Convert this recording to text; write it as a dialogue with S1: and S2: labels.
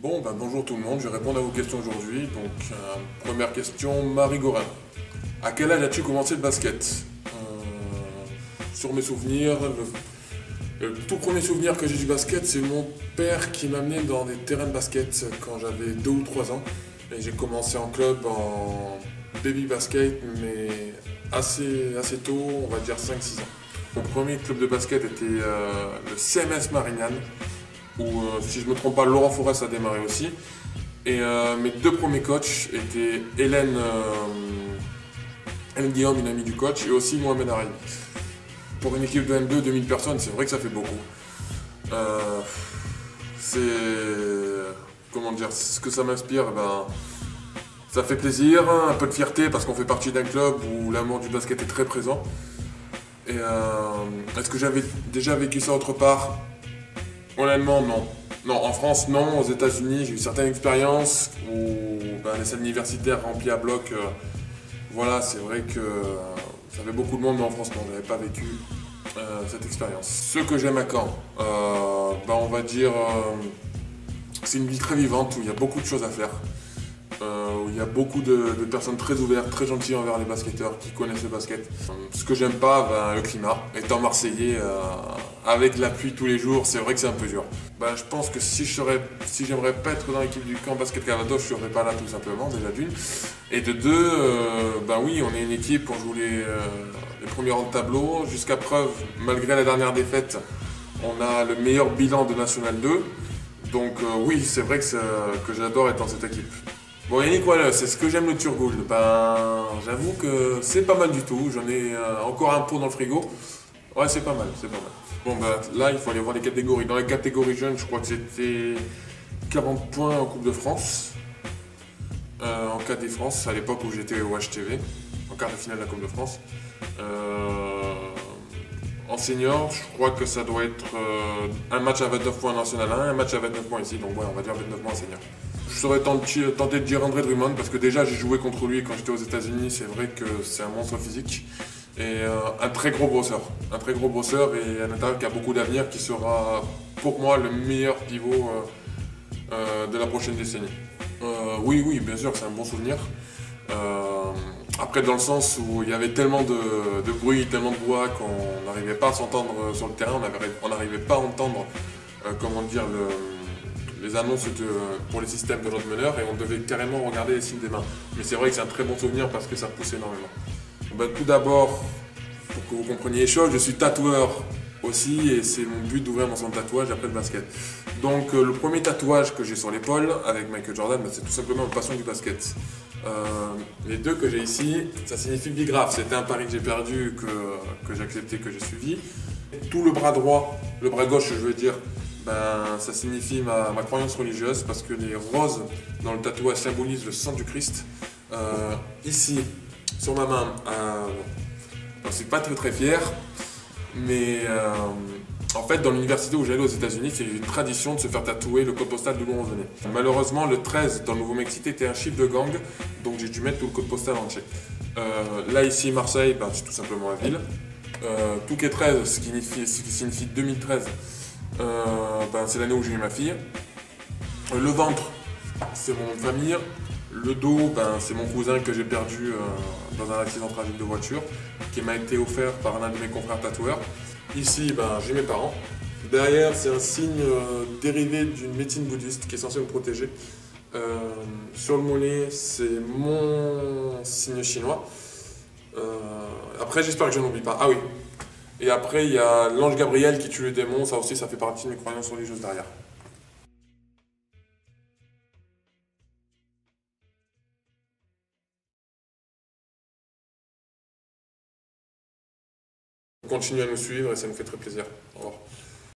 S1: Bonjour tout le monde, je vais répondre à vos questions aujourd'hui. Première question, Marie Gorin. À quel âge as-tu commencé le basket? Sur mes souvenirs, le tout premier souvenir que j'ai du basket, c'est mon père qui m'a amené dans des terrains de basket quand j'avais 2 ou 3 ans. Et j'ai commencé en club en baby basket, mais assez tôt, on va dire 5-6 ans. Mon premier club de basket était le CMS Marignane, où, si je ne me trompe pas, Laurent Forest a démarré aussi. Et mes deux premiers coachs étaient Hélène Guillaume, une amie du coach, et aussi Mohamed Araï. Pour une équipe de N2, 2000 personnes, c'est vrai que ça fait beaucoup. C'est. Comment dire, ce que ça m'inspire, ça fait plaisir, un peu de fierté parce qu'on fait partie d'un club où l'amour du basket est très présent. Et est-ce que j'avais déjà vécu ça autre part? Honnêtement, non. Non, en France, non. Aux États-Unis, j'ai eu certaines expériences où les salles universitaires remplies à bloc, voilà, c'est vrai que ça fait beaucoup de monde, mais en France, non, j'avais pas vécu cette expérience. Ce que j'aime à Caen, on va dire, c'est une ville très vivante où il y a beaucoup de choses à faire. Où il y a beaucoup de personnes très ouvertes, très gentilles envers les basketteurs qui connaissent le basket. Ce que j'aime pas, le climat. Étant marseillais, avec la pluie tous les jours, c'est vrai que c'est un peu dur. Je pense que si j'aimerais pas être dans l'équipe du camp basket Calvados, je serais pas là tout simplement, déjà d'une. Et de deux, oui, on est une équipe, on joue les premiers rangs de tableau. Jusqu'à preuve, malgré la dernière défaite, on a le meilleur bilan de National 2. Donc oui, c'est vrai que j'adore être dans cette équipe. Bon Yannick, voilà, c'est ce que j'aime le Turgoul. J'avoue que c'est pas mal du tout. J'en ai encore un pot dans le frigo. Ouais, c'est pas mal, c'est pas mal. Là, il faut aller voir les catégories. Dans les catégories jeunes, je crois que c'était 40 points en Coupe de France. En KD France, à l'époque où j'étais au HTV, en quart de finale de la Coupe de France. En senior, je crois que ça doit être un match à 29 points en National 1, un match à 29 points ici, donc ouais, on va dire 29 points en senior. Je serais tenté de dire André Drummond parce que déjà j'ai joué contre lui quand j'étais aux États-Unis, c'est vrai que c'est un monstre physique et un très gros brosseur. Un très gros brosseur et un attaquant qui a beaucoup d'avenir, qui sera pour moi le meilleur pivot de la prochaine décennie. Oui, bien sûr, c'est un bon souvenir. Après, dans le sens où il y avait tellement de bruit, tellement de voix qu'on n'arrivait pas à s'entendre sur le terrain, on n'arrivait pas à entendre les annonces pour les systèmes de notre meneur et on devait carrément regarder les signes des mains. Mais c'est vrai que c'est un très bon souvenir parce que ça pousse énormément. Tout d'abord, pour que vous compreniez les choses, je suis tatoueur aussi et c'est mon but d'ouvrir mon salon de tatouage après le basket. Donc le premier tatouage que j'ai sur l'épaule avec Michael Jordan, c'est tout simplement une passion du basket. Les deux que j'ai ici, ça signifie bigraphe. C'était un pari que j'ai perdu, que j'ai accepté, que j'ai suivi. Tout le bras droit, le bras gauche je veux dire, ça signifie ma croyance religieuse parce que les roses dans le tatouage symbolisent le sang du Christ. Ici, sur ma main, j'en suis pas très fier, mais en fait, dans l'université où j'allais aux États-Unis, c'est une tradition de se faire tatouer le code postal d'où on venait. Malheureusement, le 13 dans le Nouveau-Mexique était un chiffre de gang, donc j'ai dû mettre tout le code postal entier. Là, ici, Marseille, c'est tout simplement la ville. Touquet 13, ce qui signifie 2013, c'est l'année où j'ai eu ma fille. Le ventre, c'est mon nom de famille. Le dos, c'est mon cousin que j'ai perdu dans un accident tragique de voiture, qui m'a été offert par l'un de mes confrères tatoueurs. Ici, j'ai mes parents. Derrière, c'est un signe dérivé d'une médecine bouddhiste qui est censée me protéger. Sur le mollet, c'est mon signe chinois. Après, j'espère que je n'oublie pas. Ah oui. Et après, il y a l'ange Gabriel qui tue les démons. Ça aussi, ça fait partie de mes croyances religieuses derrière. Continuez à nous suivre et ça nous fait très plaisir. Au revoir.